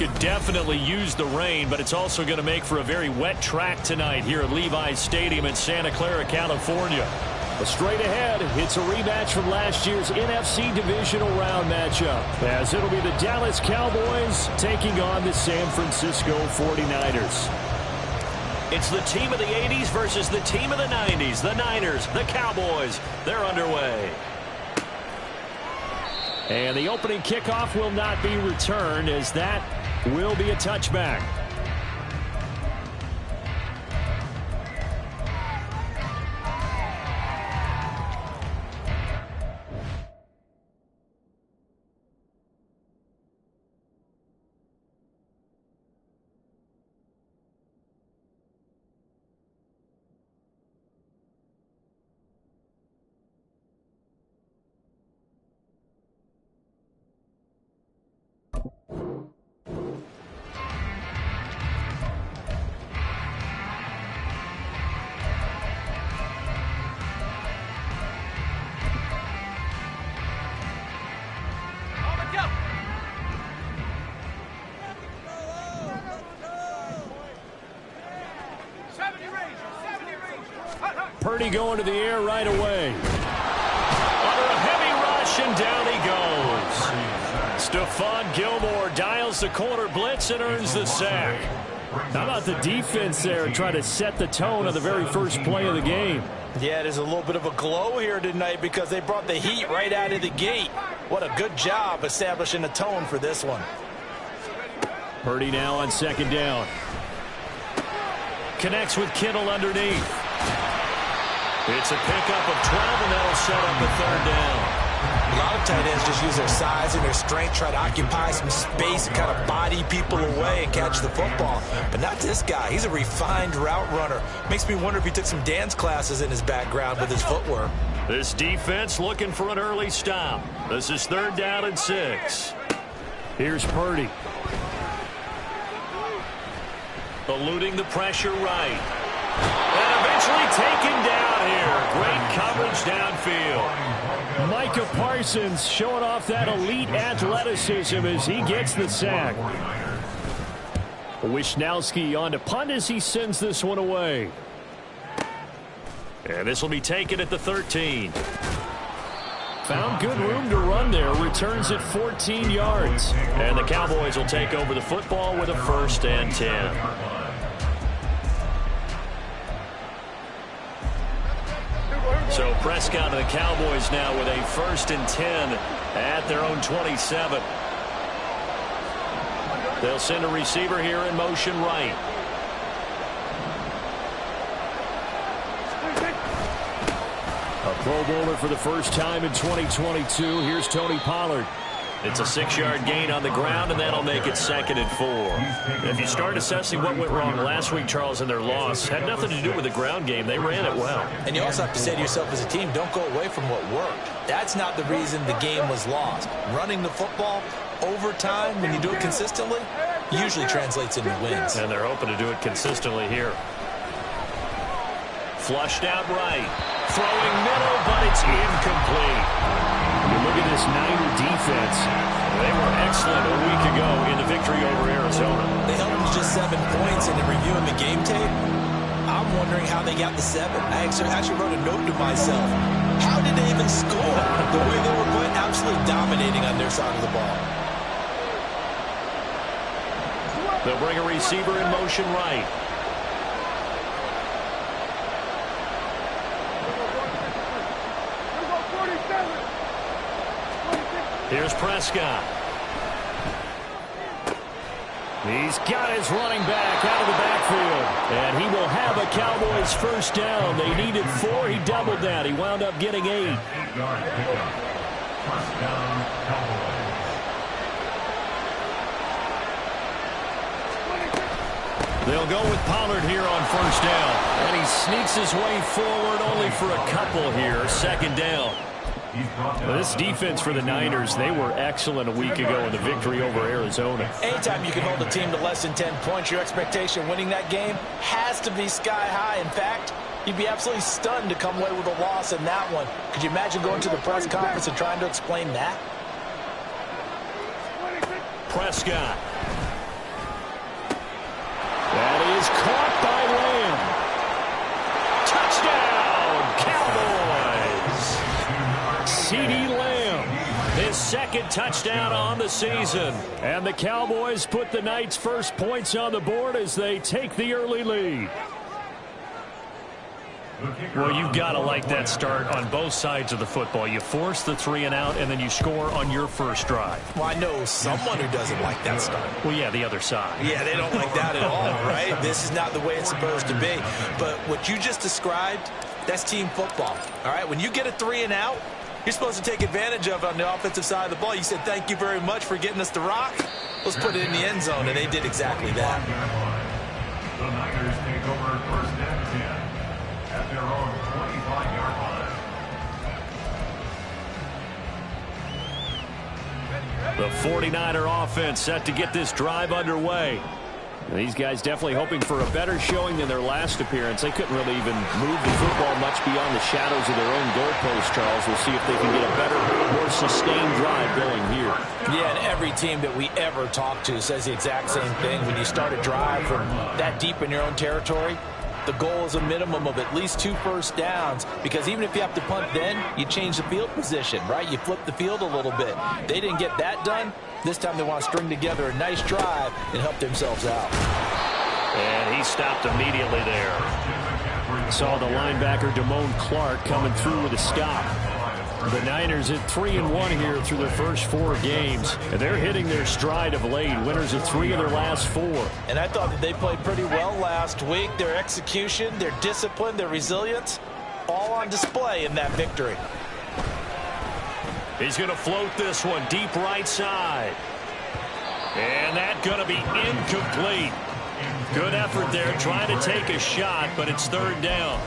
could definitely use the rain, but it's also going to make for a very wet track tonight here at Levi's Stadium in Santa Clara, California. But straight ahead, it's a rematch from last year's NFC Divisional Round matchup, as it'll be the Dallas Cowboys taking on the San Francisco 49ers. It's the team of the 80s versus the team of the 90s. The Niners, the Cowboys, they're underway. And the opening kickoff will not be returned, as that will be a touchback. Purdy going to the air right away. Under a heavy rush, and down he goes. Stephon Gilmore dials the corner blitz and earns the sack. How about the defense there trying to set the tone on the very first play of the game? Yeah, there's a little bit of a glow here tonight because they brought the heat right out of the gate. What a good job establishing a tone for this one. Purdy now on second down. Connects with Kittle underneath. It's a pickup of 12, and that'll set up a third down. A lot of tight ends just use their size and their strength, try to occupy some space and kind of body people away and catch the football. But not this guy. He's a refined route runner. Makes me wonder if he took some dance classes in his background with his footwork. This defense looking for an early stop. This is third down and 6. Here's Purdy. Eluding the pressure right. And eventually taken down here. Great coverage downfield. Micah Parsons showing off that elite athleticism as he gets the sack. Wishnowski on to punt as he sends this one away. And this will be taken at the 13. Found good room to run there. Returns at 14 yards. And the Cowboys will take over the football with a 1st and 10. So Prescott and the Cowboys now with a 1st and 10 at their own 27. They'll send a receiver here in motion right. A Pro Bowler for the first time in 2022. Here's Tony Pollard. It's a 6-yard gain on the ground, and that'll make it 2nd and 4. If you start assessing what went wrong last week, Charles, in their loss, had nothing to do with the ground game. They ran it well. And you also have to say to yourself as a team, don't go away from what worked. That's not the reason the game was lost. Running the football over time, when you do it consistently, usually translates into wins. And they're hoping to do it consistently here. Flushed out right. Throwing middle, but it's incomplete. You look at this Niner defense. They were excellent a week ago in the victory over Arizona. They held them to just 7 points, and in reviewing the game tape, I'm wondering how they got the 7. I actually wrote a note to myself. How did they even score? The way they were playing, absolutely dominating on their side of the ball. They'll bring a receiver in motion right. Here's Prescott. He's got his running back out of the backfield. And he will have a Cowboys 1st down. They needed 4. He doubled that. He wound up getting 8. They'll go with Pollard here on 1st down. And he sneaks his way forward only for a couple here. 2nd down. Well, this defense for the Niners, they were excellent a week ago in the victory over Arizona. Anytime you can hold a team to less than 10 points, your expectation winning that game has to be sky high. In fact, you'd be absolutely stunned to come away with a loss in that one. Could you imagine going to the press conference and trying to explain that? Prescott. second touchdown on the season. And the Cowboys put the night's first points on the board as they take the early lead. Well, you've got to like that start on both sides of the football. You force the 3 and out, and then you score on your first drive. Well, I know someone who doesn't like that start. Well, yeah, the other side. Yeah, they don't like that at all, right? This is not the way it's supposed to be. But what you just described, that's team football, all right? When you get a 3 and out, you're supposed to take advantage of it on the offensive side of the ball. You said, thank you very much for getting us the rock. Let's put it in the end zone, and they did exactly that. The Niners take over first and 10 at their own 25-yard line. The 49er offense set to get this drive underway. These guys definitely hoping for a better showing than their last appearance. They couldn't really even move the football much beyond the shadows of their own goalpost, Charles. We'll see if they can get a better, more sustained drive going here. Yeah, and every team that we ever talk to says the exact same thing. When you start a drive from that deep in your own territory, the goal is a minimum of at least 2 first downs, because even if you have to punt then, you change the field position, right? You flip the field a little bit. They didn't get that done. This time they want to string together a nice drive and help themselves out. And he stopped immediately there. Saw the linebacker Damone Clark coming through with a stop. The Niners at 3-1 here through their first 4 games. And they're hitting their stride of late. Winners of 3 of their last 4. And I thought that they played pretty well last week. Their execution, their discipline, their resilience, all on display in that victory. He's going to float this one deep right side. And that's going to be incomplete. Good effort there trying to take a shot, but it's 3rd down.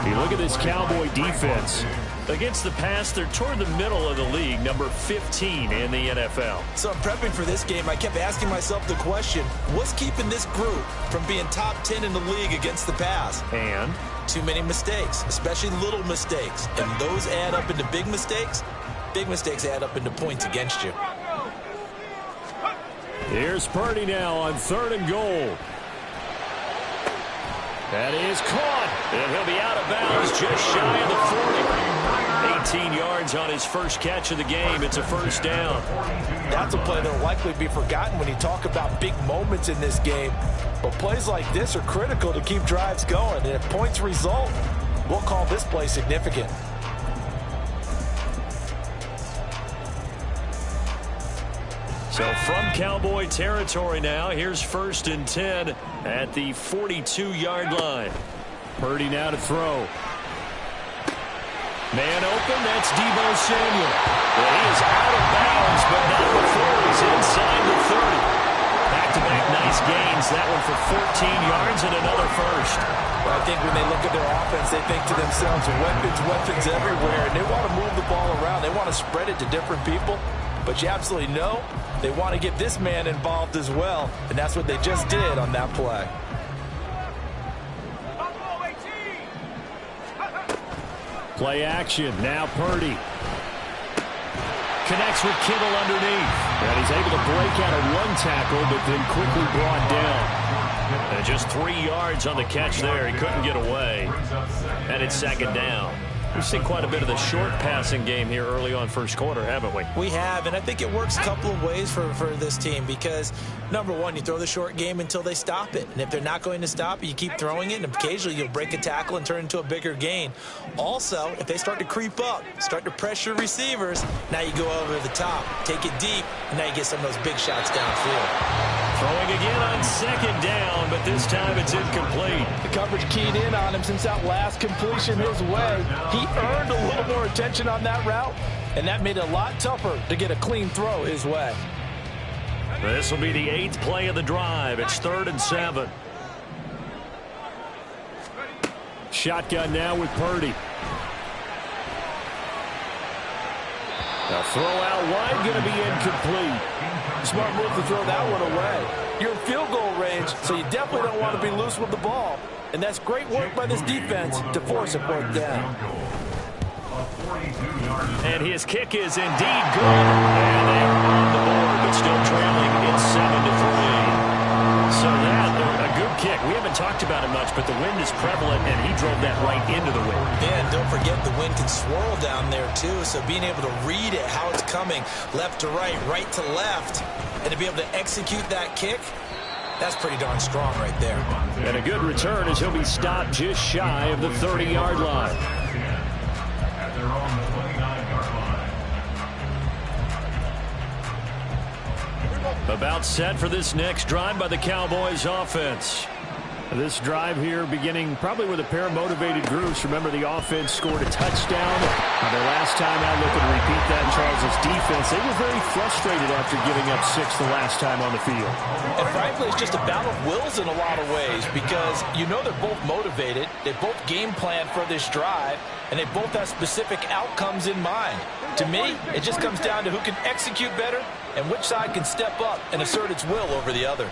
You look at this Cowboy defense. Against the pass, they're toward the middle of the league, number 15 in the NFL. So I'm prepping for this game. I kept asking myself the question, what's keeping this group from being top 10 in the league against the pass? And? Too many mistakes, especially little mistakes. And those add up into big mistakes. Big mistakes add up into points against you. Here's Purdy now on 3rd and goal. That is caught, and he'll be out of bounds just shy of the 40. 18 yards on his first catch of the game. It's a first down. That's a play that will likely be forgotten when you talk about big moments in this game. But plays like this are critical to keep drives going. And if points result, we'll call this play significant. So from Cowboy territory now, here's 1st and 10 at the 42-yard line. Purdy now to throw. Man open, that's Deebo Samuel. Well, he is out of bounds, but not before he's inside the 30. Back-to-back nice gains, that one for 14 yards and another first. Well, I think when they look at their offense, they think to themselves, weapons everywhere, and they want to move the ball around. They want to spread it to different people, but you absolutely know they want to get this man involved as well, and that's what they just did on that play. Play action, now Purdy. Connects with Kittle underneath. And he's able to break out of 1 tackle, but then quickly brought down. And just 3 yards on the catch there. He couldn't get away. And it's 2nd down. We've seen quite a bit of the short passing game here early on first quarter, haven't we? We have, and I think it works a couple of ways for this team because, number one, you throw the short game until they stop it. And if they're not going to stop it, you keep throwing it, and occasionally you'll break a tackle and turn into a bigger gain. Also, if they start to creep up, start to pressure receivers, now you go over the top, take it deep, and now you get some of those big shots downfield. Throwing again on 2nd down, but this time it's incomplete. The coverage keyed in on him since that last completion his way. He earned a little more attention on that route, and that made it a lot tougher to get a clean throw his way. This will be the 8th play of the drive. It's 3rd and 7. Shotgun now with Purdy. A throw out wide, going to be incomplete. Smart move to throw that one away. You're in field goal range, so you definitely don't want to be loose with the ball. And that's great work by this defense to force a 4th down. And his kick is indeed good. And they are on the board, but still trailing in 7-3. So that, a good kick We haven't talked about it much, but the wind is prevalent, and he drove that right into the wind. Yeah, and don't forget the wind can swirl down there, too, so being able to read it, how it's coming, left to right, right to left, and to be able to execute that kick, that's pretty darn strong right there. And a good return as he'll be stopped just shy of the 30-yard line. At their own 29-yard line. About set for this next drive by the Cowboys offense. This drive here beginning probably with a pair of motivated groups. Remember, the offense scored a touchdown. Their last time out, looking to repeat that in Charles' defense. They were very frustrated after giving up 6 the last time on the field. And frankly, it's just a battle of wills in a lot of ways because you know they're both motivated. They both game plan for this drive, and they both have specific outcomes in mind. To me, it just comes down to who can execute better and which side can step up and assert its will over the other.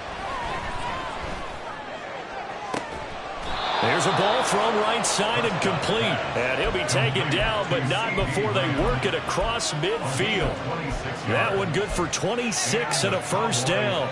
There's a ball thrown right side and complete. And he'll be taken down, but not before they work it across midfield. That one good for 26 and a first down.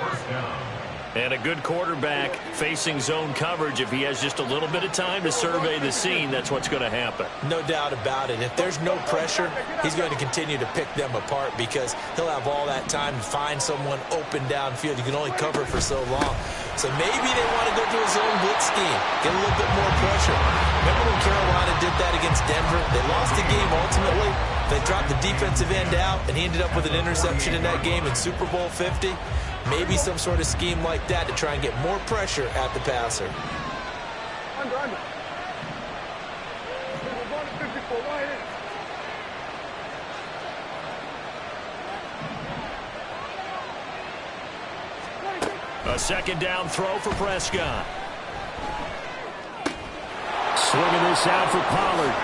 And a good quarterback facing zone coverage. If he has just a little bit of time to survey the scene, that's what's going to happen. No doubt about it. If there's no pressure, he's going to continue to pick them apart because he'll have all that time to find someone open downfield. You can only cover for so long. So maybe they want to go to a zone blitz scheme, get a little bit more pressure. Remember when Carolina did that against Denver? They lost the game ultimately. They dropped the defensive end out, and he ended up with an interception in that game in Super Bowl 50. Maybe some sort of scheme like that to try and get more pressure at the passer. Under. A second down throw for Prescott. Swinging this out for Pollard.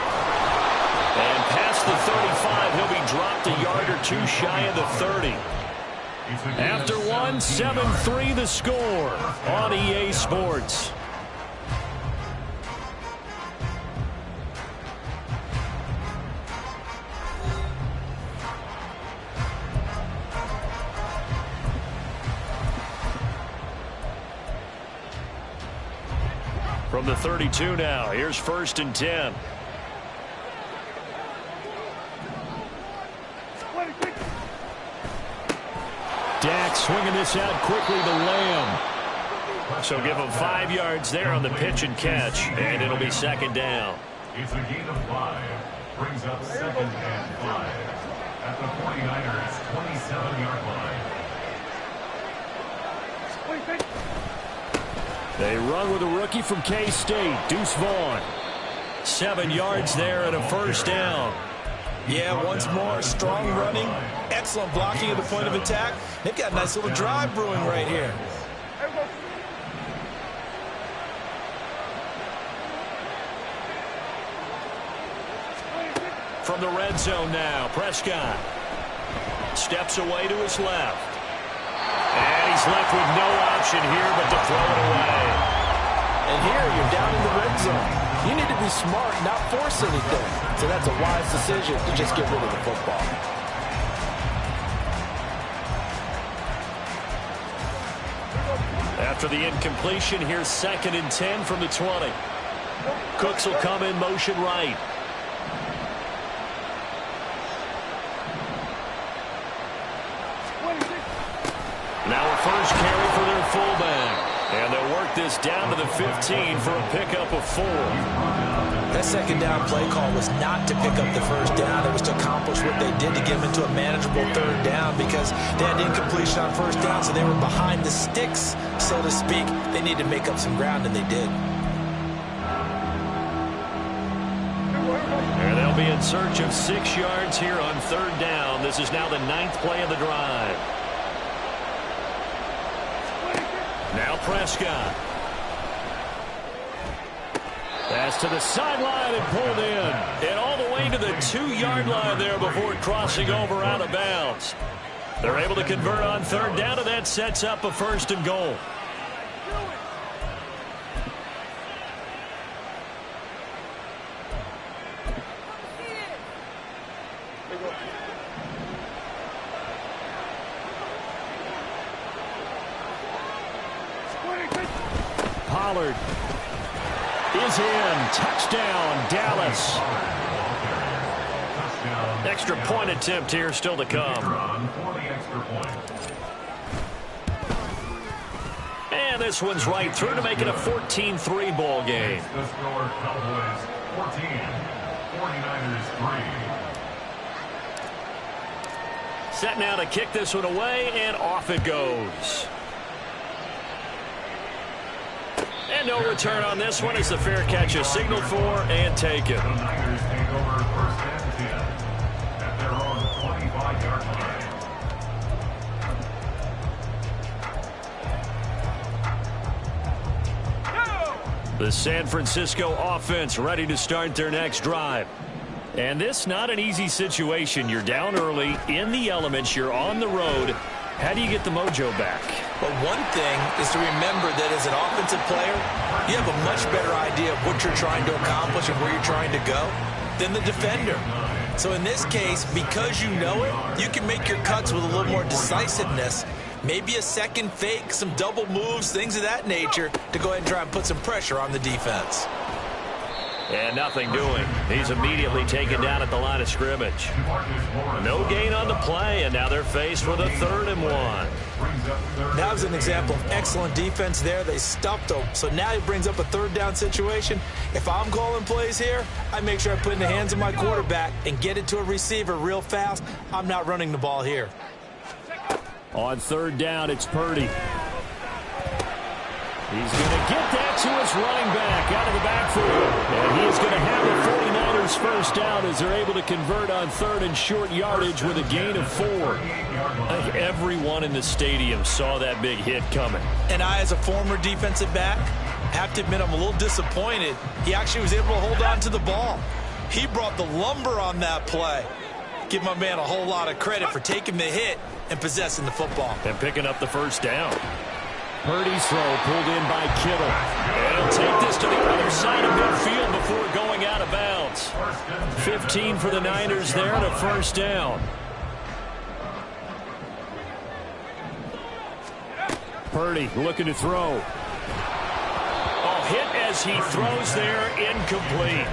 And past the 35, he'll be dropped a yard or two shy of the 30. After one, 7-3 the score on EA Sports. From the 32 now, here's 1st and 10. Dak swinging this out quickly to Lamb. So give him 5 yards there on the pitch and catch, and it'll be second down. It's a gain of 5. Brings up 2nd and 5. At the 49ers' 27-yard line. They run with a rookie from K-State, Deuce Vaughn. 7 yards there and a first down. Yeah, once more, strong running, excellent blocking at the point of attack. They've got a nice little drive brewing right here. From the red zone now, Prescott steps away to his left. And he's left with no option here but to throw it away. And here you're down in the red zone. You need to be smart, not force anything. So that's a wise decision to just get rid of the football. After the incompletion, here's 2nd and 10 from the 20. Cooks will come in motion right. Now a first carry for their fullback. And they'll work this down to the 15 for a pickup of 4. That second down play call was not to pick up the first down. It was to accomplish what they did to get them into a manageable 3rd down because they had incompletion on 1st down, so they were behind the sticks, so to speak. They needed to make up some ground, and they did. And they'll be in search of 6 yards here on 3rd down. This is now the 9th play of the drive. Now Prescott. Pass to the sideline and pulled in. And all the way to the 2-yard line there before crossing over out of bounds. They're able to convert on 3rd down, and that sets up a 1st and goal. Pollard is in. Touchdown, Dallas. Extra point attempt here still to come. And this one's right through to make it a 14-3 ball game. The score, Cowboys 14, 49ers 3. Set now to kick this one away, and off it goes. And no return on this one as the fair catch is signaled for and taken. The Niners take over first and 10 at their own 25-yard line. The San Francisco offense ready to start their next drive. And this not an easy situation. You're down early, in the elements, you're on the road. How do you get the mojo back? Well, one thing is to remember that as an offensive player, you have a much better idea of what you're trying to accomplish and where you're trying to go than the defender. So in this case, because you know it, you can make your cuts with a little more decisiveness. Maybe a second fake, some double moves, things of that nature to go ahead and try and put some pressure on the defense. And nothing doing. He's immediately taken down at the line of scrimmage. No gain on the play, and now they're faced with a 3rd and 1. That was an example of excellent defense there. They stuffed him. So now he brings up a 3rd down situation. If I'm calling plays here, I make sure I put it in the hands of my quarterback and get it to a receiver real fast. I'm not running the ball here. On 3rd down, it's Purdy. He's going to get that to his running back out of the backfield. And he is going to have the 49ers first down as they're able to convert on 3rd and short yardage with a gain of 4. I think everyone in the stadium saw that big hit coming. And I, as a former defensive back, have to admit I'm a little disappointed. He actually was able to hold on to the ball. He brought the lumber on that play. Give my man a whole lot of credit for taking the hit and possessing the football. And picking up the first down. Purdy's throw pulled in by Kittle. And he'll take this to the other side of midfield before going out of bounds. 15 for the Niners there and a first down. Purdy looking to throw. Hit as he throws there, incomplete.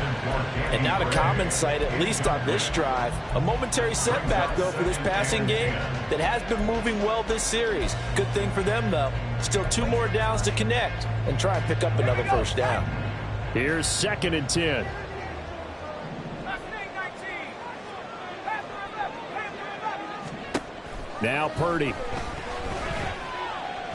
And not a common sight, at least on this drive. A momentary setback, though, for this passing game that has been moving well this series. Good thing for them, though. Still 2 more downs to connect and try and pick up another first down. Here's 2nd and 10. Now Purdy.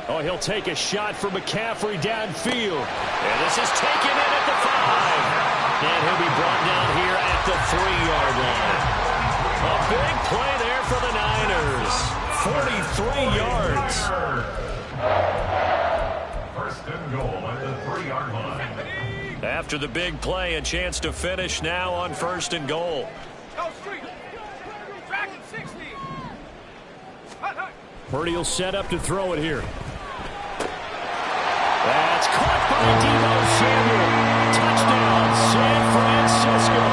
Oh, he'll take a shot for McCaffrey downfield. And this is taken in at the 5. And he'll be brought down here at the 3-yard line. A big play there for the Niners. 43 yards. First and goal at the 3-yard line. After the big play, a chance to finish now on 1st and goal. Purdy will set up to throw it here. That's caught by Deebo Samuel. Touchdown, San Francisco.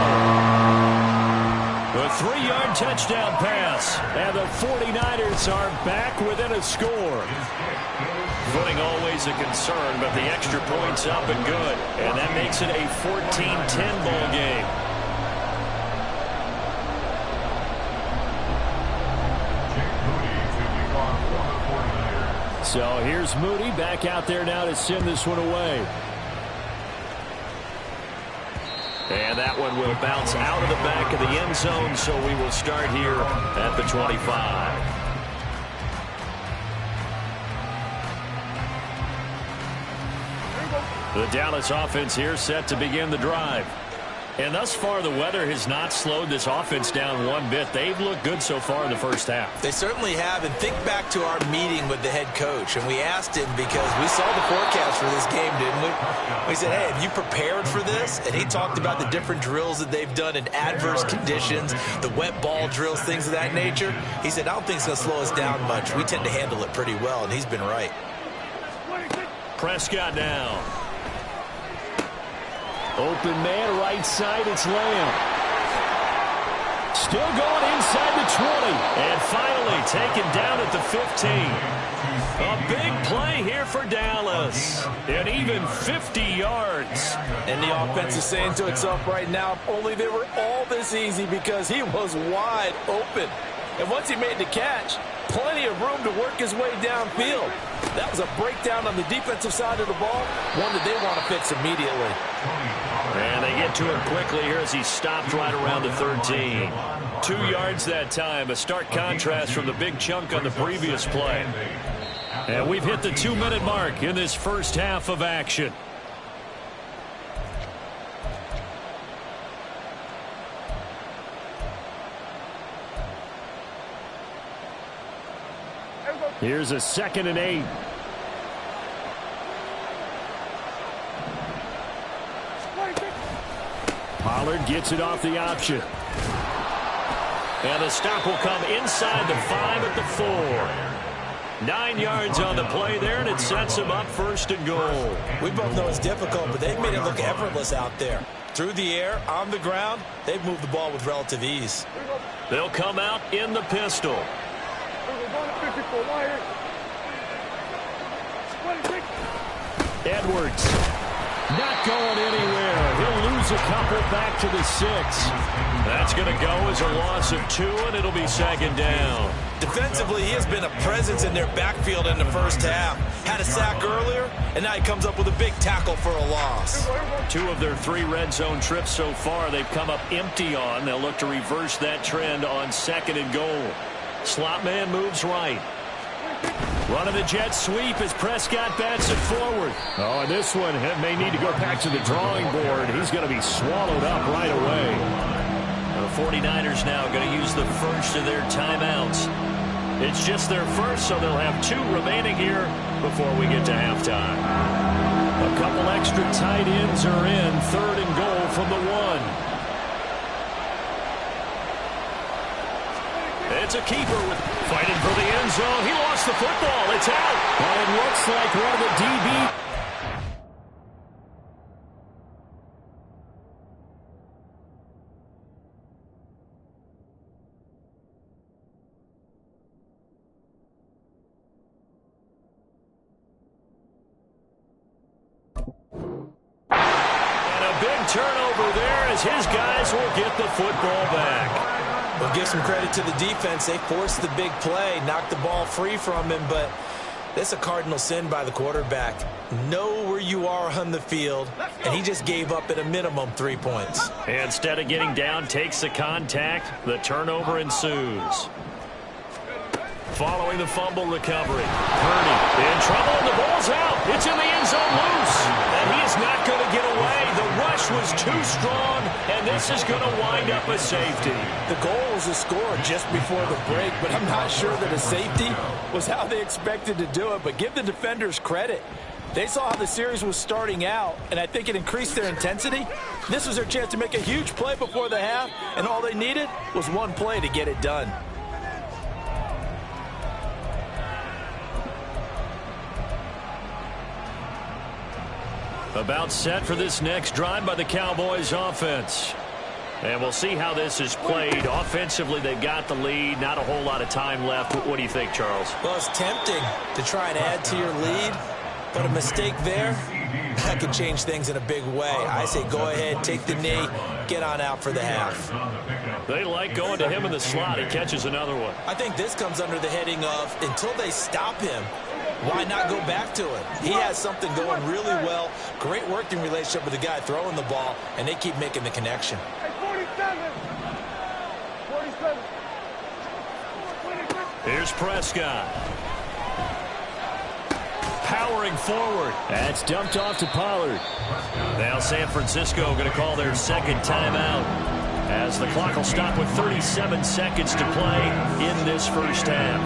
The 3-yard touchdown pass. And the 49ers are back within a score. Footing always a concern, but the extra point's up and good. And that makes it a 14-10 ball game. So here's Moody back out there now to send this one away. And that one will bounce out of the back of the end zone, so we will start here at the 25. The Dallas offense here set to begin the drive. And thus far, the weather has not slowed this offense down one bit. They've looked good so far in the first half. They certainly have. And think back to our meeting with the head coach. And we asked him because we saw the forecast for this game, didn't we? We said, hey, have you prepared for this? And he talked about the different drills that they've done in adverse conditions, the wet ball drills, things of that nature. He said, I don't think it's going to slow us down much. We tend to handle it pretty well, and he's been right. Prescott now. Open man, right side, it's Lamb. Still going inside the 20. And finally taken down at the 15. A big play here for Dallas. And even 50 yards. And the offense is saying to itself right now, if only they were all this easy, because he was wide open. And once he made the catch, plenty of room to work his way downfield. That was a breakdown on the defensive side of the ball, one that they want to fix immediately. And they get to him quickly here as he stopped right around the 13. 2 yards that time, a stark contrast from the big chunk on the previous play. And we've hit the 2-minute mark in this first half of action. Here's a 2nd and 8. Pollard gets it off the option. And the stop will come inside the 5 at the 4. 9 yards on the play there, and it sets him up 1st and goal. We both know it's difficult, but they've made it look effortless out there. Through the air, on the ground, they've moved the ball with relative ease. They'll come out in the pistol. Edwards not going anywhere. He'll lose a couple back to the 6. That's going to go as a loss of 2, and it'll be 2nd down. Defensively, he has been a presence in their backfield in the first half. Had a sack earlier, and now he comes up with a big tackle for a loss. 2 of their 3 red zone trips so far they've come up empty on. They'll look to reverse that trend on 2nd and goal. Slot man moves right. Running the jet sweep as Prescott bats it forward. Oh, and this one may need to go back to the drawing board. He's going to be swallowed up right away. The 49ers now going to use the first of their timeouts. It's just their first, so they'll have 2 remaining here before we get to halftime. A couple extra tight ends are in. 3rd and goal from the 1. It's a keeper with fighting for the end zone. He lost the football. It's out. And it looks like one of the DB. And a big turnover there as his guys will get the football back. We'll give some credit to the defense. They forced the big play, knocked the ball free from him, but that's a cardinal sin by the quarterback. Know where you are on the field, and he just gave up at a minimum 3 points. Instead of getting down, takes the contact. The turnover ensues. Following the fumble recovery, Purdy in trouble, and the ball's out. It's in the end zone loose, and he is not going to get away. The rush was too strong, and this is going to wind up a safety. The goal was a score just before the break, but I'm not sure that a safety was how they expected to do it. But give the defenders credit. They saw how the series was starting out, and I think it increased their intensity. This was their chance to make a huge play before the half, and all they needed was one play to get it done. About set for this next drive by the Cowboys offense. And we'll see how this is played. Offensively, they've got the lead. Not a whole lot of time left. What do you think, Charles? Well, it's tempting to try and add to your lead, but a mistake there, that could change things in a big way. I say go ahead, take the knee, get on out for the half. They like going to him in the slot. He catches another one. I think this comes under the heading of until they stop him, why not go back to it? He has something going really well. Great working relationship with the guy throwing the ball, and they keep making the connection. 47. Here's Prescott. Powering forward. That's dumped off to Pollard. Now San Francisco going to call their 2nd timeout as the clock will stop with 37 seconds to play in this first half.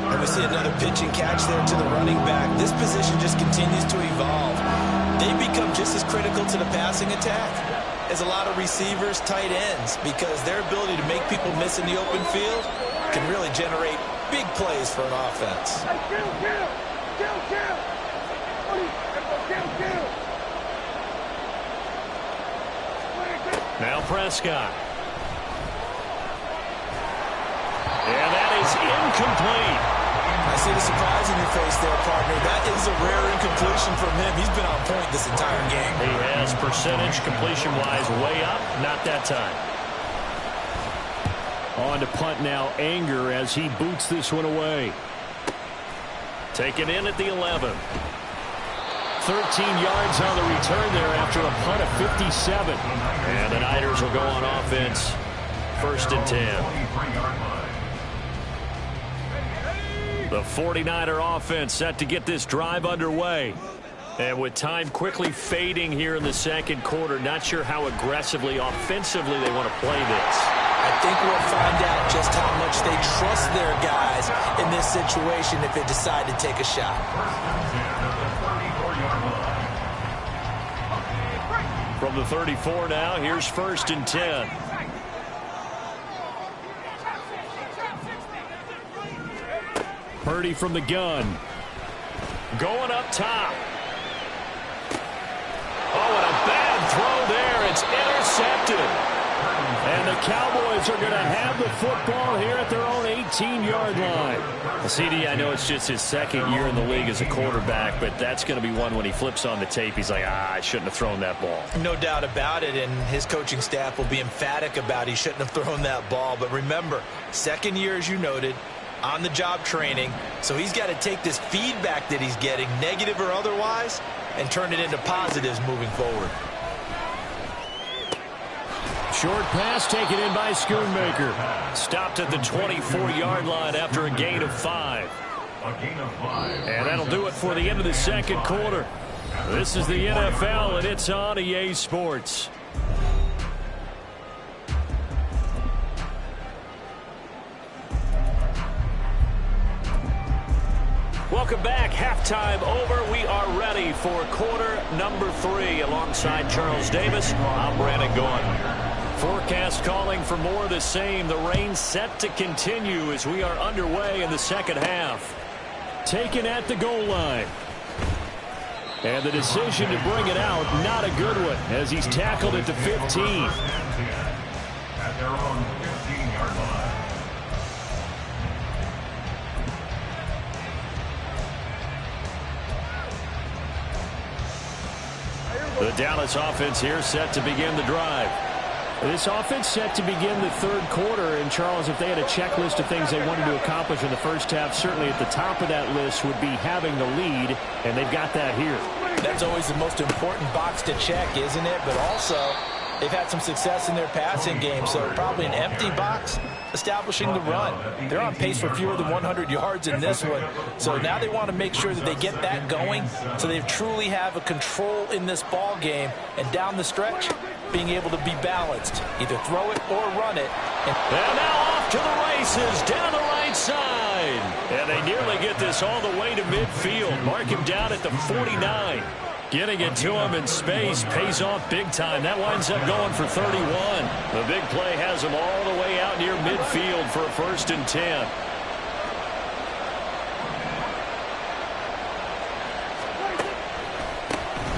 And we see another pitch and catch there to the running back. This position just continues to evolve. They become just as critical to the passing attack as a lot of receivers, tight ends, because their ability to make people miss in the open field can really generate big plays for an offense. Now Prescott. And that is incomplete. I see the surprise in your face there, partner. That is a rare incompletion from him. He's been on point this entire game. He has percentage completion-wise way up. Not that time. On to punt now, Anger, as he boots this one away. Taken in at the 11. 13 yards on the return there after a punt of 57. And the Niners will go on offense. 1st and 10. The 49er offense set to get this drive underway. And with time quickly fading here in the second quarter, not sure how aggressively, offensively they want to play this. I think we'll find out just how much they trust their guys in this situation if they decide to take a shot. From the 34 now, here's 1st and 10. Purdy from the gun. Going up top. Oh, and a bad throw there. It's intercepted. And the Cowboys are going to have the football here at their own 18-yard line. CD, I know it's just his 2nd year in the league as a quarterback, but that's going to be one when he flips on the tape. He's like, I shouldn't have thrown that ball. No doubt about it, and his coaching staff will be emphatic about he shouldn't have thrown that ball. But remember, 2nd year, as you noted, on-the-job training, so he's got to take this feedback that he's getting, negative or otherwise, and turn it into positives moving forward. Short pass taken in by Schoonmaker. Stopped at the 24-yard line after a gain of 5. And that'll do it for the end of the second quarter. This is the NFL, and it's on EA Sports. Welcome back. Halftime over. We are ready for quarter number 3. Alongside Charles Davis, I'm Brandon Gaughan. Forecast calling for more of the same. The rain set to continue as we are underway in the second half. Taken at the goal line. And the decision to bring it out, not a good one, as he's tackled at the 15. At their own 15-yard line. The Dallas offense here set to begin the drive. This offense set to begin the third quarter. And, Charles, if they had a checklist of things they wanted to accomplish in the first half, certainly at the top of that list would be having the lead, and they've got that here. That's always the most important box to check, isn't it? But also, they've had some success in their passing game, so probably an empty box establishing the run. They're on pace for fewer than 100 yards in this one. So now they want to make sure that they get that going so they truly have a control in this ball game. And down the stretch, being able to be balanced. Either throw it or run it. And now off to the races down the right side. And they nearly get this all the way to midfield. Mark him down at the 49. Getting it to him in space pays off big time. That winds up going for 31. The big play has him all the way out near midfield for a 1st and 10.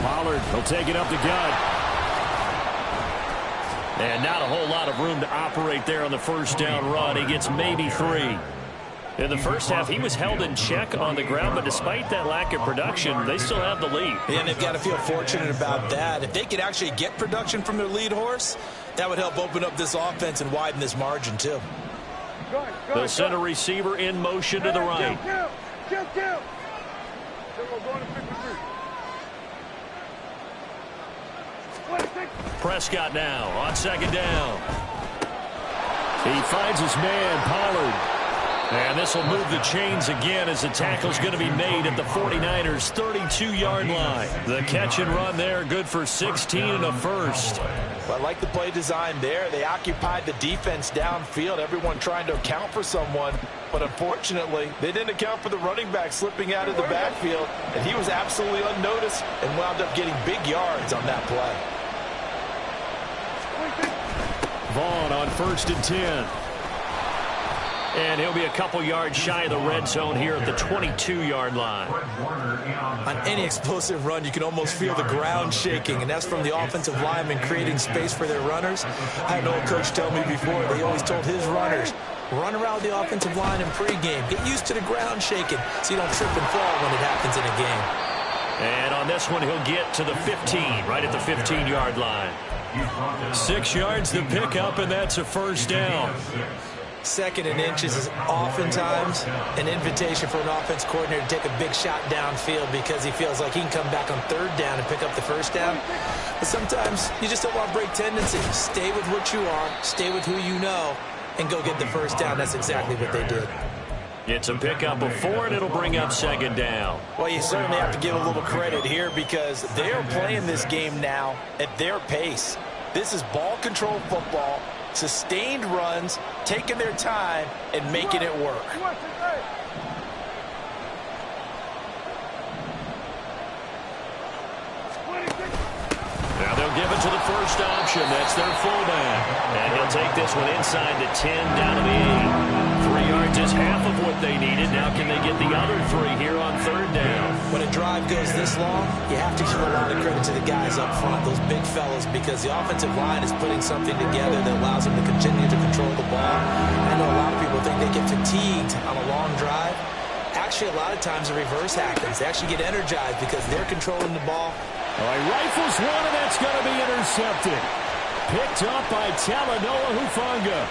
Pollard will take it up the gut. And not a whole lot of room to operate there on the first down run. He gets maybe 3. In the first half, he was held in check on the ground, but despite that lack of production, they still have the lead. And they've got to feel fortunate about that. If they could actually get production from their lead horse, that would help open up this offense and widen this margin, too. The center receiver in motion to the right. Prescott now on 2nd down. He finds his man, Pollard. And this will move the chains again as the tackle's going to be made at the 49ers' 32-yard line. The catch and run there, good for 16 and a first. Well, I like the play design there. They occupied the defense downfield, everyone trying to account for someone. But unfortunately, they didn't account for the running back slipping out of the backfield. And he was absolutely unnoticed and wound up getting big yards on that play. Vaughn on 1st and 10. And he'll be a couple yards shy of the red zone here at the 22-yard line. On any explosive run, you can almost feel the ground shaking, and that's from the offensive linemen creating space for their runners. I had an old coach tell me before, they always told his runners, Run around the offensive line in pregame. Get used to the ground shaking so you don't trip and fall when it happens in a game. And on this one, he'll get to the 15, right at the 15-yard line. 6 yards to pick up, and that's a first down. 2nd and inches is oftentimes an invitation for an offense coordinator to take a big shot downfield because he feels like he can come back on 3rd down and pick up the first down. But sometimes you just don't want to break tendency. Stay with what you are, stay with who you know, and go get the first down. That's exactly what they did. It's a pickup of 4, and it'll bring up 2nd down. Well, you certainly have to give a little credit here because they're playing this game now at their pace. This is ball control football, sustained runs, taking their time, and making it work. Now they'll give it to the first option. That's their fullback. And he'll take this one inside the 10, down to the 8. 3 yards is half of what they needed. Now can they get the other 3 here on 3rd down? When a drive goes this long, you have to give a lot of credit to the guys up front, those big fellas, because the offensive line is putting something together that allows them to continue to control the ball. I know a lot of people think they get fatigued on a long drive. Actually, a lot of times the reverse happens. They actually get energized because they're controlling the ball. All right, rifles one, and that's going to be intercepted. Picked up by Talanoa Hufanga.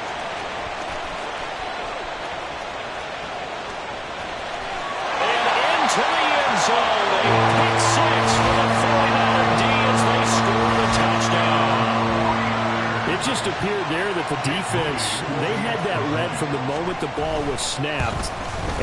And into the end zone. A pick 6 for the 49er D as they score the touchdown. It just appeared there that the defense, they had that read from the moment the ball was snapped.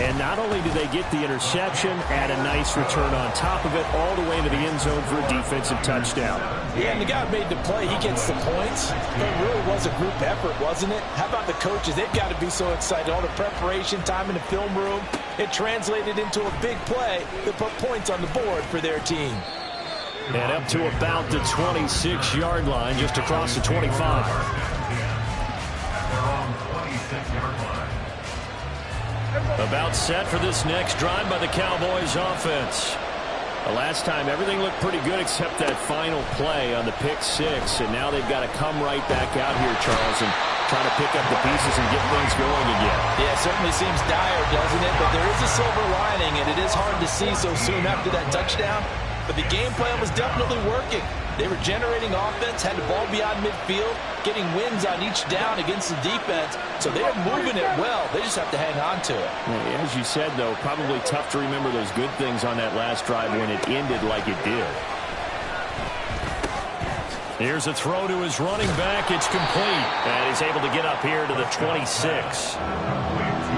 And not only did they get the interception, add a nice return on top of it, all the way into the end zone for a defensive touchdown. Yeah, and the guy who made the play, he gets the points. But it really was a group effort, wasn't it? How about the coaches? They've got to be so excited. All the preparation, time in the film room, it translated into a big play that put points on the board for their team. And up to about the 26-yard line, just across the 25. About set for this next drive by the Cowboys offense. The last time, everything looked pretty good except that final play on the pick 6. And now they've got to come right back out here, Charles, and try to pick up the pieces and get things going again. Yeah, it certainly seems dire, doesn't it? But there is a silver lining, and it is hard to see so soon after that touchdown. But the game plan was definitely working. They were generating offense, had the ball beyond midfield, getting wins on each down against the defense. So they're moving it well. They just have to hang on to it. Yeah, as you said, though, probably tough to remember those good things on that last drive when it ended like it did. Here's a throw to his running back. It's complete. And he's able to get up here to the 26.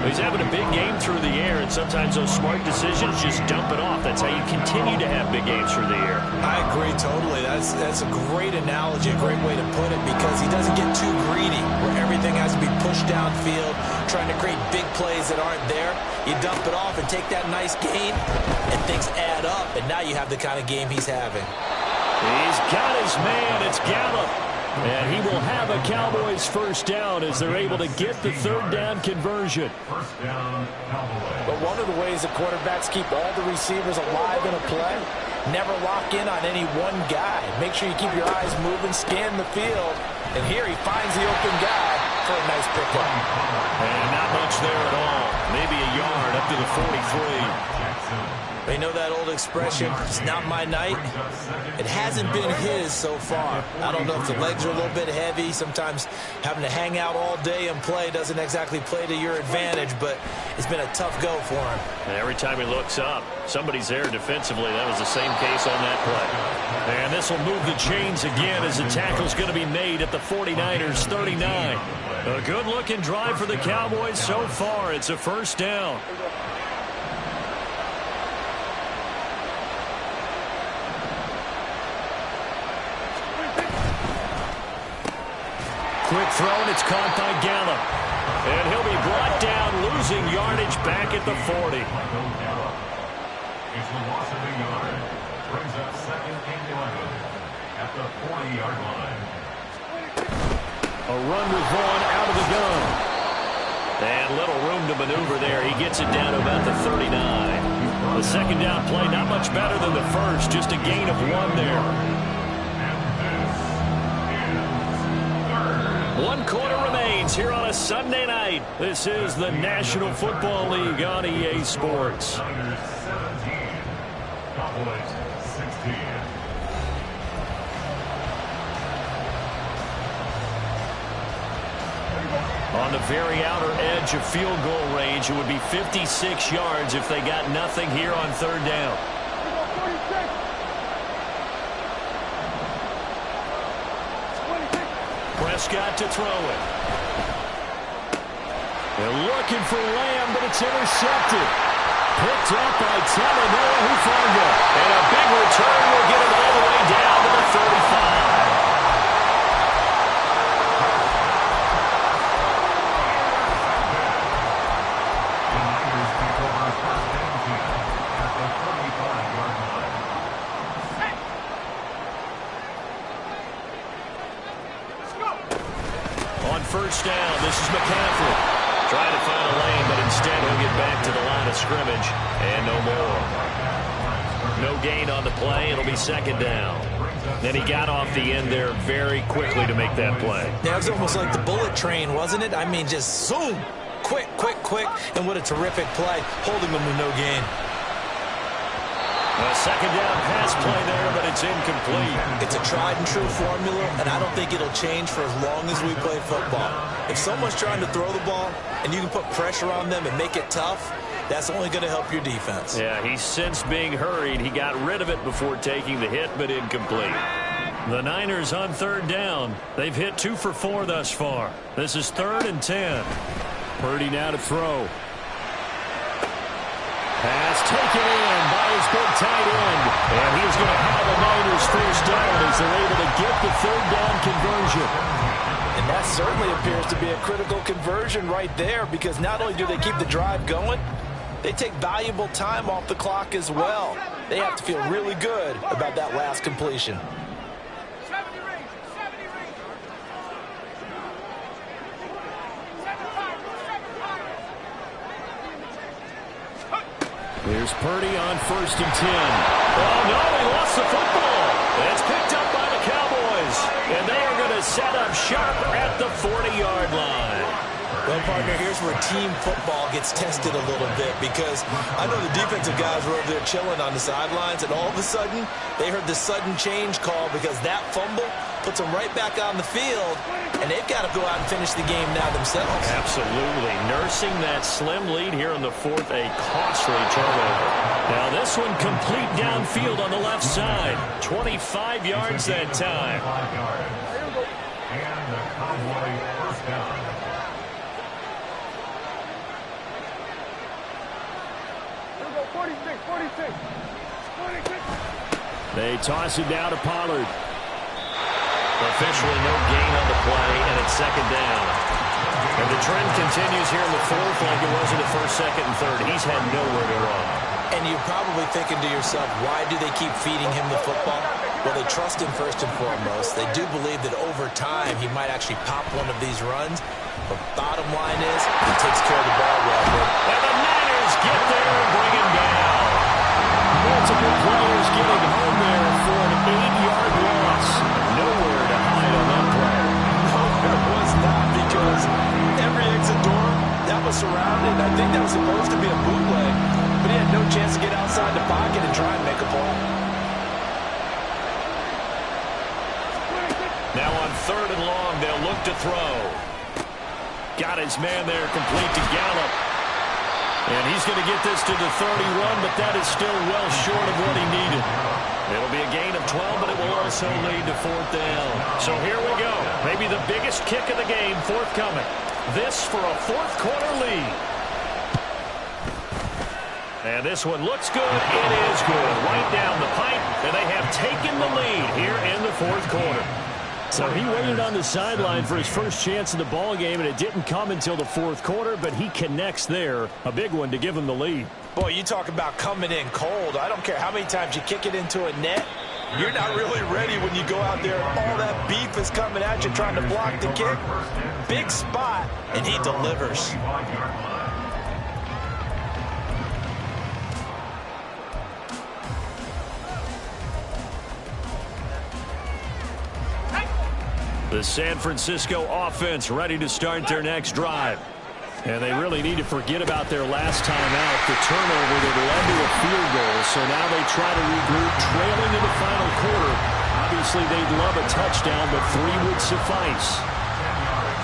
He's having a big game through the air, and sometimes those smart decisions just dump it off. That's how you continue to have big games through the air. I agree totally. That's a great analogy, a great way to put it, because he doesn't get too greedy where everything has to be pushed downfield, trying to create big plays that aren't there. You dump it off and take that nice gain, and things add up, and now you have the kind of game he's having. He's got his man. It's Gallup. And he will have a Cowboys first down as they're able to get the 3rd down conversion. First down, Cowboys. But one of the ways the quarterbacks keep all the receivers alive in a play, never lock in on any one guy. Make sure you keep your eyes moving, scan the field. And here he finds the open guy for a nice pickup. And not much there at all. Maybe a yard up to the 43. You know that old expression, it's not my night? It hasn't been his so far. I don't know if the legs are a little bit heavy. Sometimes having to hang out all day and play doesn't exactly play to your advantage, but it's been a tough go for him. And every time he looks up, somebody's there defensively. That was the same case on that play. And this will move the chains again as the tackle's going to be made at the 49ers 39. A good-looking drive for the Cowboys so far. It's a first down. Quick throw, and it's caught by Gallup. And he'll be brought down, losing yardage back at the 40. It's the loss of a yard. Brings up 2nd and 11 at the 40-yard line. A run with Vaughn out of the gun. And little room to maneuver there. He gets it down to about the 39. The second down play, not much better than the first. Just a gain of 1 there. 1 quarter remains points here on a Sunday night. This is the National Football League on EA Sports. Niners 17, Cowboys 16. On the very outer edge of field goal range, it would be 56 yards if they got nothing here on third down. Prescott to throw it. They're looking for Lamb, but it's intercepted. Picked up by Talanoa Hufanga. And a big return will get him all the way down to the 35. The Niners take over first and 10 at the 35-yard line. On first down, this is McCaffrey. Trying to find a lane, but instead he'll get back to the line of scrimmage. And no more. No gain on the play. It'll be second down. Then he got off the end there very quickly to make that play. Yeah, it was almost like the bullet train, wasn't it? I mean, just zoom. Quick, quick, quick. And what a terrific play, holding them with no gain. A second down pass play there, but it's incomplete. It's a tried-and-true formula, and I don't think it'll change for as long as we play football. If someone's trying to throw the ball and you can put pressure on them and make it tough, that's only going to help your defense. Yeah, he's since being hurried. He got rid of it before taking the hit, but incomplete. The Niners on third down. They've hit 2 for 4 thus far. This is 3rd and 10. Purdy now to throw. Pass taken in by his big tight end. And he's going to have a Niners first down as they're able to get the third down conversion. And that certainly appears to be a critical conversion right there, because not only do they keep the drive going, they take valuable time off the clock as well. They have to feel really good about that last completion. Here's Purdy on 1st and 10. Oh, no, he lost the football. It's picked up by the Cowboys. And they are going to set up sharp at the 40-yard line. Well, partner, here's where team football gets tested a little bit, because I know the defensive guys were over there chilling on the sidelines, and all of a sudden, they heard the sudden change call because that fumble puts them right back on the field, and they've got to go out and finish the game now themselves. Absolutely. Nursing that slim lead here in the 4th, a costly turnover. Now this one complete downfield on the left side. 25 yards that time. 5 yards. And the Cowboy first down. They toss it down to Pollard. Officially no gain on the play, and it's second down. And the trend continues here in the 4th like it was in the 1st, 2nd, and 3rd. He's had nowhere to run. And you're probably thinking to yourself, why do they keep feeding him the football? Well, they trust him first and foremost. They do believe that over time he might actually pop one of these runs. But bottom line is, he takes care of the ball well. And the Niners get there and bring him down. Multiple players getting home there for an 8-yard loss. Nowhere to hide on that play. No, there was not, because every exit door that was surrounded, I think that was supposed to be a bootleg, but he had no chance to get outside the pocket and try and make a play. Now on 3rd and long, they'll look to throw. Got his man there, complete to Gallup. And he's going to get this to the 31, but that is still well short of what he needed. It'll be a gain of 12, but it will also lead to 4th down. So here we go. Maybe the biggest kick of the game forthcoming. This for a 4th quarter lead. And this one looks good. It is good. Right down the pipe, and they have taken the lead here in the 4th quarter. So he waited on the sideline for his first chance in the ball game, and it didn't come until the 4th quarter, but he connects there. A big one to give him the lead. Boy, you talk about coming in cold. I don't care how many times you kick it into a net. You're not really ready when you go out there. All that beef is coming at you trying to block the kick. Big spot, and he delivers. The The San Francisco offense ready to start their next drive. And they really need to forget about their last time out, the turnover that led to a field goal. So now they try to regroup, trailing in the final quarter. Obviously, they'd love a touchdown, but 3 would suffice.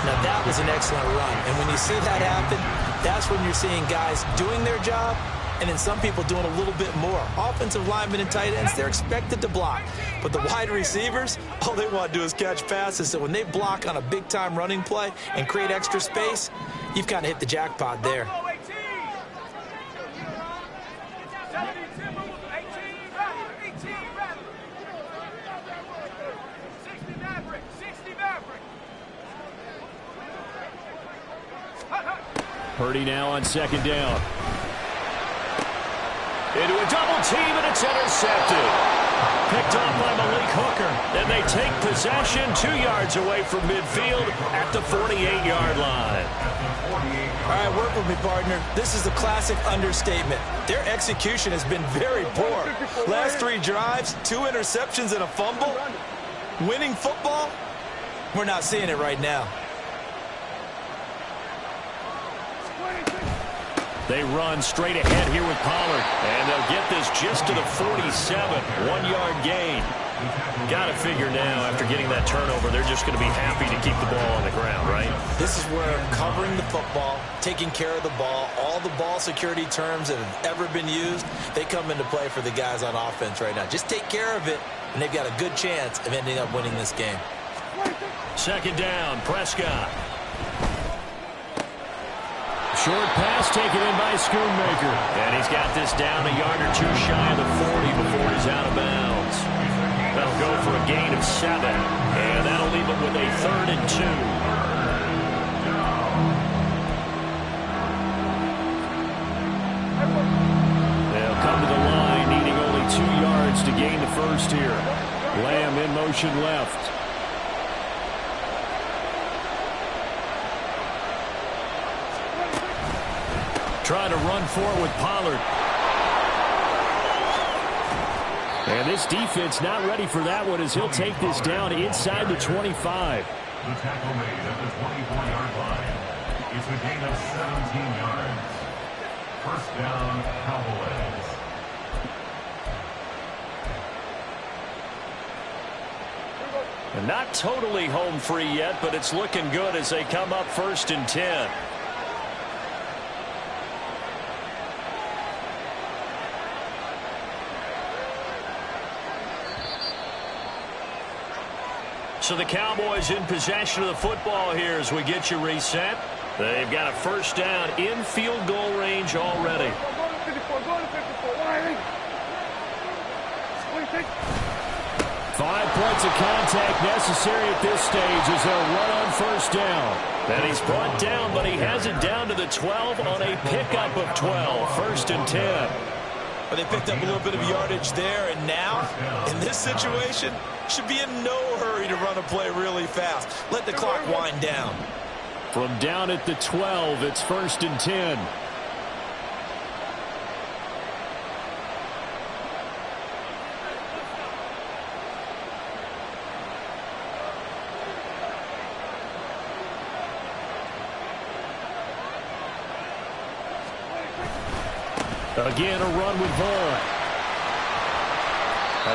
Now, that was an excellent run. And when you see that happen, that's when you're seeing guys doing their job and then some people doing a little bit more. Offensive linemen and tight ends, they're expected to block. But the wide receivers, all they want to do is catch passes. So when they block on a big-time running play and create extra space, you've kind of hit the jackpot there. Purdy now on second down. Into a double team, and it's intercepted. Picked off by Malik Hooker. And they take possession 2 yards away from midfield at the 48-yard line. All right, work with me, partner. This is a classic understatement. Their execution has been very poor. Last 3 drives, 2 interceptions and a fumble. Winning football? We're not seeing it right now. They run straight ahead here with Pollard. And they'll get this just to the 47. 1-yard gain. Got to figure now, after getting that turnover, they're just going to be happy to keep the ball on the ground, right? This is where covering the football, taking care of the ball, all the ball security terms that have ever been used, they come into play for the guys on offense right now. Just take care of it, and they've got a good chance of ending up winning this game. Second down, Prescott. Short pass taken in by Schoonmaker. And he's got this down a yard or 2 shy of the 40 before he's out of bounds. That'll go for a gain of 7. And that'll leave him with a 3rd and 2. They'll come to the line, needing only 2 yards to gain the first here. Lamb in motion left. Trying to run for it with Pollard. And this defense not ready for that one as he'll take this down inside the 25. The tackle made at the 24-yard line. It's a gain of 17 yards. First down, Cowboys. And not totally home free yet, but it's looking good as they come up 1st and 10. So the Cowboys in possession of the football here as we get you reset. They've got a first down in field goal range already. 5 points of contact necessary at this stage as they'll run on first down. And he's brought down, but he has it down to the 12 on a pickup of 12. 1st and 10. But they picked up a little bit of yardage there, and now, in this situation, should be in no hurry to run a play really fast. Let the clock wind down. From down at the 12, it's 1st and 10. Again, a run with Vaughn.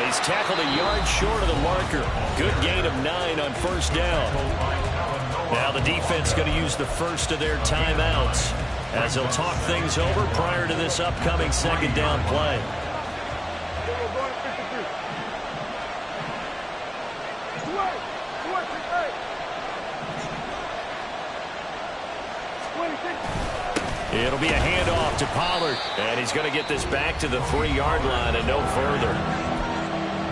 He's tackled a yard short of the marker. Good gain of 9 on first down. Now the defense going to use the first of their timeouts as they'll talk things over prior to this upcoming second down play. It'll be a handoff to Pollard, and he's going to get this back to the 3-yard line and no further.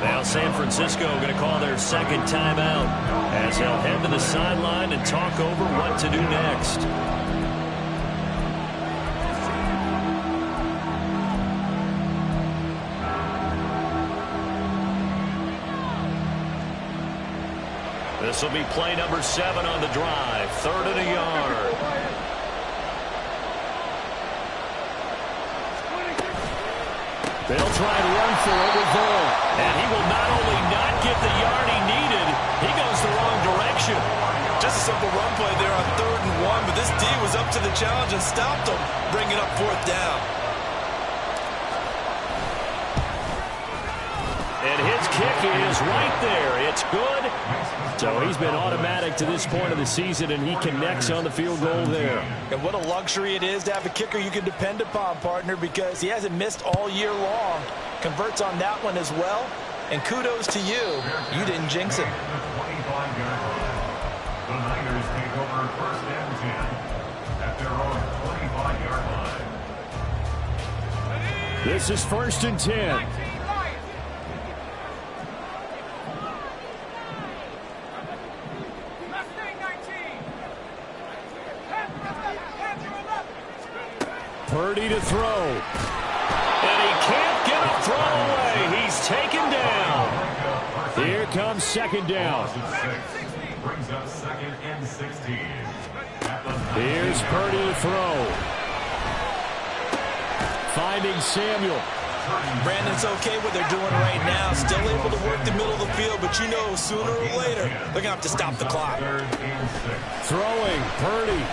Now San Francisco going to call their second timeout as they'll head to the sideline and talk over what to do next. This will be play number 7 on the drive. 3rd and a yard. They'll try and run for it with Vaughn. And he will not only not get the yard he needed, he goes the wrong direction. challenge and stopped him, bringing up 4th down. And his kick is right there. It's good. So he's been automatic to this point of the season, and he connects on the field goal there. And what a luxury it is to have a kicker you can depend upon, partner, because he hasn't missed all year long. Converts on that one as well. And kudos to you. You didn't jinx it. The 25-yard line. The Niners take over 1st and 10 at their own 25-yard line. This is 1st and 10. Purdy to throw. And he can't get a throw away. He's taken down. Here comes 2nd down. Brings up 2nd and 16. Here's Purdy to throw. Finding Samuel. Brandon's okay what they're doing right now. Still able to work the middle of the field, but you know sooner or later they're going to have to stop the clock. Throwing, Purdy.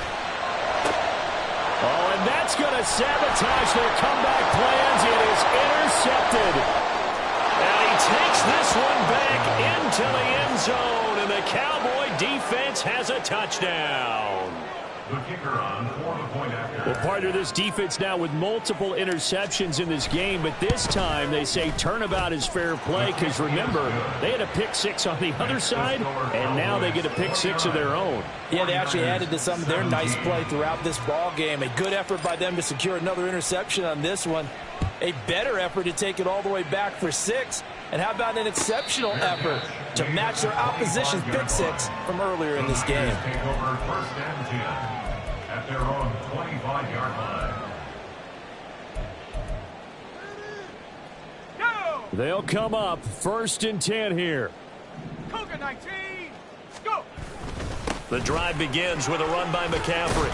Oh, and that's going to sabotage their comeback plans. It is intercepted. And he takes this one back into the end zone, and the Cowboy defense has a touchdown. The kicker on for the point after. Well, partner, this defense now with multiple interceptions in this game, but this time they say turnabout is fair play because, remember, they had a pick 6 on the other side, and now they get a pick 6 of their own. Yeah, they actually added to some of their nice play throughout this ball game. A good effort by them to secure another interception on this one. A better effort to take it all the way back for 6. And how about an exceptional effort to match their opposition's pick 6 from earlier in this game. Take over 1st and 10 at their own 25-yard line. They'll come up 1st and 10 here. Cougar 19, go! The drive begins with a run by McCaffrey.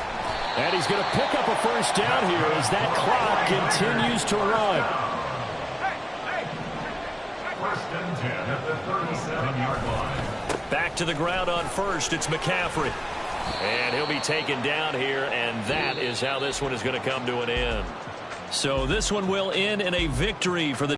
And he's going to pick up a 1st down here as that clock continues to run. 1st and 10 at the 37-yard line. Back to the ground on 1st. It's McCaffrey. And he'll be taken down here, and that is how this one is going to come to an end. So this one will end in a victory for the